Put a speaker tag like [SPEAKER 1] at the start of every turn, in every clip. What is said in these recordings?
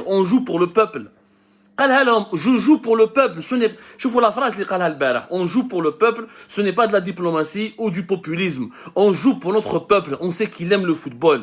[SPEAKER 1] on joue pour le peuple. Je joue pour le peuple. Je vois la phrase اللي قالها البارح. On joue pour le peuple. Ce n'est pas de la diplomatie ou du populisme. On joue pour notre peuple. On sait qu'il aime le football.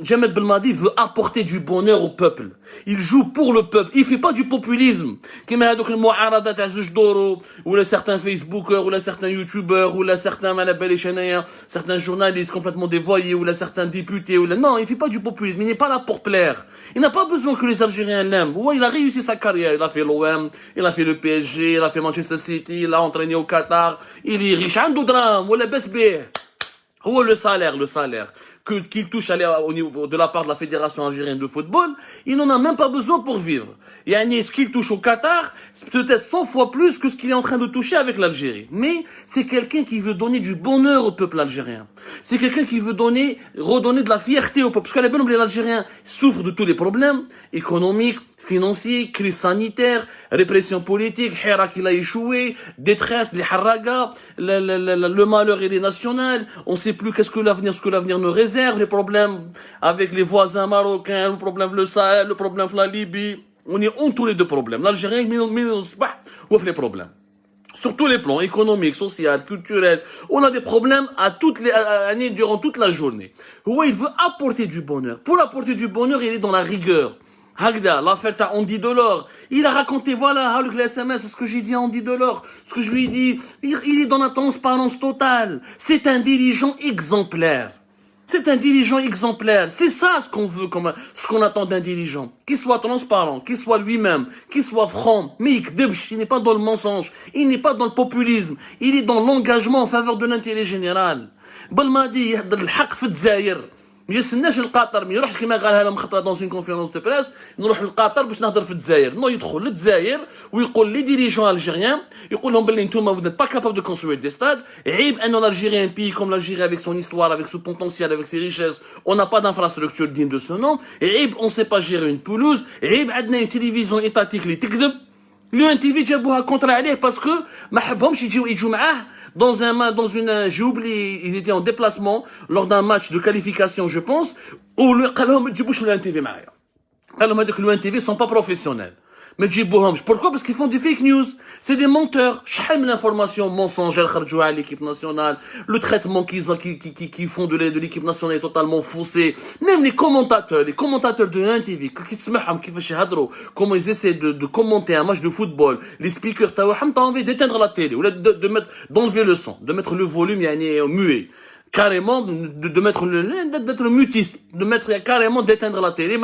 [SPEAKER 1] Jamel Belmadi veut apporter du bonheur au peuple. Il joue pour le peuple. Il fait pas du populisme. كما هذوك المعارضة تاع زوج دورو ولا certains Facebookers ولا certains YouTubers ولا certains ما باليش انايا certains journalistes complètement dévoyés ولا certains députés ولا non, il fait pas du populisme. Il n'est pas là pour plaire. Il n'a pas besoin que les Algériens l'aiment. Il a réussi sa carrière. Il a fait l'OM, il a fait le PSG, il a fait Manchester City, il a entraîné au Qatar, il est riche. عنده دراهم ولا بس بيه. هو le salaire qu'il touche au niveau de la part de la Fédération algérienne de football, il n'en a même pas besoin pour vivre. Yani, ce qu'il touche au Qatar, c'est peut-être 100 fois plus que ce qu'il est en train de toucher avec l'Algérie. Mais c'est quelqu'un qui veut donner du bonheur au peuple algérien. C'est quelqu'un qui veut redonner de la fierté au peuple. Parce que les Algériens souffrent de tous les problèmes économiques, financiers, crise sanitaire, répression politique, Hirak il a échoué, détresse, les haragas, le malheur il est national, on sait plus ce que l'avenir nous réserve, les problèmes avec les voisins marocains, le problème le Sahel, le problème la Libye, on est entouré de problèmes. L'Algérien, ouvre les problèmes. Sur tous les plans, économiques, sociaux, culturels, on a des problèmes durant toute la journée. Il veut apporter du bonheur. Pour apporter du bonheur, il est dans la rigueur. Hagda, l'affaire t'as Andy Delors. Il a raconté, voilà, le SMS, ce que j'ai dit à Andy Delors, ce que je lui ai dit. Il est dans la transparence totale. C'est un dirigeant exemplaire. C'est un dirigeant exemplaire. C'est ça ce qu'on veut, ce qu'on attend d'un dirigeant. Qu'il soit transparent, qu'il soit lui-même, qu'il soit franc. Mais il n'est pas dans le mensonge. Il n'est pas dans le populisme. Il est dans l'engagement en faveur de l'intérêt général. Belmadi, يهدر الحق في الجزائر. ما يستناش القطر، ما يروحش كما قالها لهم خطره دون اون كونفيرونس دو بريس نروح للقطر باش نهضر في الجزائر. نو يدخل للجزائر ويقول لي ديريجون الجيريان يقول لهم باللي نتوما vous n'êtes pas capable de construire des stades. عيب ان l'Algérie un pays comme l'Algérie avec son histoire, avec son potentiel, avec ses richesses, on n'a pas d'infrastructure digne de ce nom. عيب on sait pas gérer une pelouse. عيب عندنا une télévision étatique اللي تكذب. l'UN TV جابوها كونترا عليه باسكو ما حبهمش يجوا معاه j'ai oublié, ils étaient en déplacement lors d'un match de qualification, je pense, où le قالهم تجيبوش l'UN TV معايا. قالهم هذوك l'UN TV sont pas professionnels. ما تجيبوهمش. Pourquoi? Parce qu'ils font des fake news. C'est des menteurs. شحال من l'information mensongère خرجوها على l'équipe nationale. Le traitement qu'ils font de l'équipe nationale est totalement faussé. Même les commentateurs de l'UN TV, qui تسمعهم كيفاش يهضروا, comment ils essaient de commenter un match de football, les speakers تاعهم, t'as envie d'éteindre la télé ou d'enlever le son, de mettre le volume يعني muet. Carrément d'être mutiste, de mettre carrément d'éteindre la télé,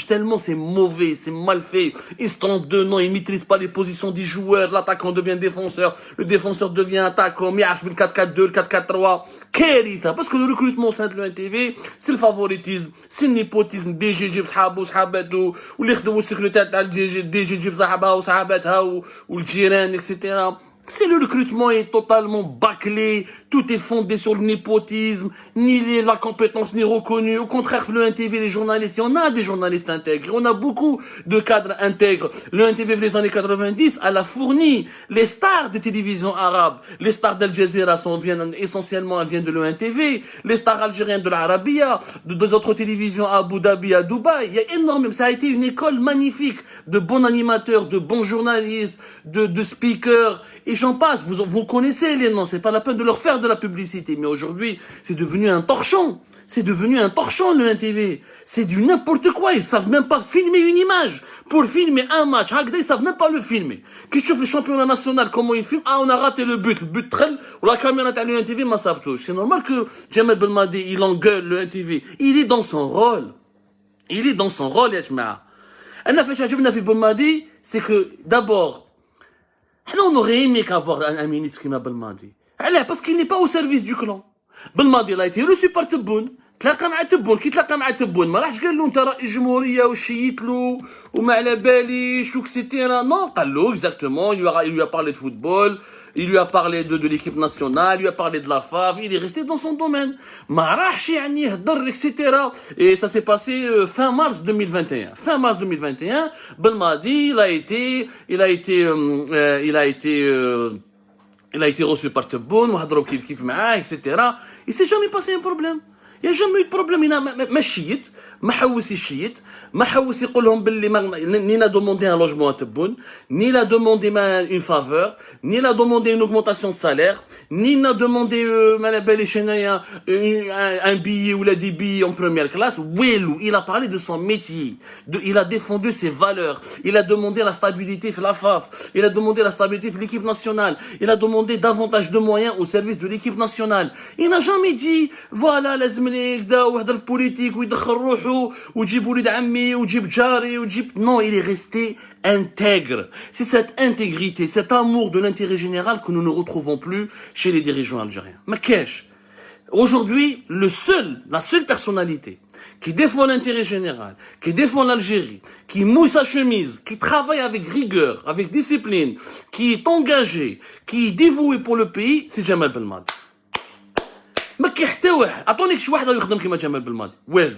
[SPEAKER 1] tellement c'est mauvais, c'est mal fait, ils se trompent de nom, ils maîtrisent pas les positions des joueurs, l'attaquant devient défenseur, le défenseur devient attaquant, mais le 4-4-2, le 4-4-3, parce que le recrutement au sein de l'UNTV, c'est le favoritisme, c'est le népotisme, DG جيب صحابه وصحاباته, واللي يخدموا السكرتير تاع DG جيب صحابها وصحاباتها والجيران, etc. Si le recrutement est totalement bâclé, tout est fondé sur le népotisme, ni la compétence n'est reconnue. Au contraire, le NTV, les journalistes, il y en a des journalistes intègres. On a beaucoup de cadres intègres. Le NTV, les années 90, elle a fourni les stars des télévisions arabes. Les stars d'Al Jazeera viennent de l'ONTV. Les stars algériennes de l'Arabia, des autres télévisions à Abu Dhabi, à Dubaï. Il y a énormément, ça a été une école magnifique de bons animateurs, de bons journalistes, de speakers. Et j'en passe, vous connaissez les noms, c'est pas la peine de leur faire de la publicité. Mais aujourd'hui, c'est devenu un torchon. C'est devenu un torchon, le NTV. C'est du n'importe quoi. Ils savent même pas filmer une image. Pour filmer un match, ils savent même pas le filmer. Qui chauffe le championnat national, comment ils filment? Ah, on a raté le but trell, ou la caméra de le NTV, ma sabtouche. C'est normal que Jamel Belmadi, il engueule le NTV. Il est dans son rôle. Il est dans son rôle, Yashma. C'est que, d'abord, on aurait aimé qu'avoir un ministre qui m'a Belmadi. Parce qu'il n'est pas au service du clan. Belmadi, il a été reçu par Tebboune. تلاقى مع تبون كي تلاقى مع تبون ما راحش قال له انت رئيس جمهوريه وشيت له وما على باليش وكسيتيرا نو قال له exactement il lui a parlé de football, il lui a parlé de l'équipe nationale, il lui a parlé de la FAF, il est resté dans son domaine ما راحش يعني يهضر etc. Et ça s'est passé fin mars 2021. Fin mars 2021, Belmadi il a été reçu par Tebboune وهضروا كيف معاه etc. Il s'est jamais passé un problème. Il n'y a jamais eu de problème. Ma chiite, ma haoussi chiite, ma haoussi يقولهم باللي ni n'a demandé un logement à Tebboune, ni n'a demandé une faveur, ni n'a demandé une augmentation de salaire, ni n'a demandé un billet ou des billets en première classe. Ouelou, il a parlé de son métier, il a défendu ses valeurs, il a demandé la stabilité de la FAF, il a demandé la stabilité de l'équipe nationale, il a demandé davantage de moyens au service de l'équipe nationale. Il n'a jamais dit, voilà, politique, non, il est resté intègre. C'est cette intégrité, cet amour de l'intérêt général que nous ne retrouvons plus chez les dirigeants algériens. Mais qu'est-ce? Aujourd'hui, la seule personnalité qui défend l'intérêt général, qui défend l'Algérie, qui mouille sa chemise, qui travaille avec rigueur, avec discipline, qui est engagé, qui est dévoué pour le pays, c'est Jamal Belmadi. ما كي حتى واحد عطوني شي واحد يخدم كيما جمال بالماضي والو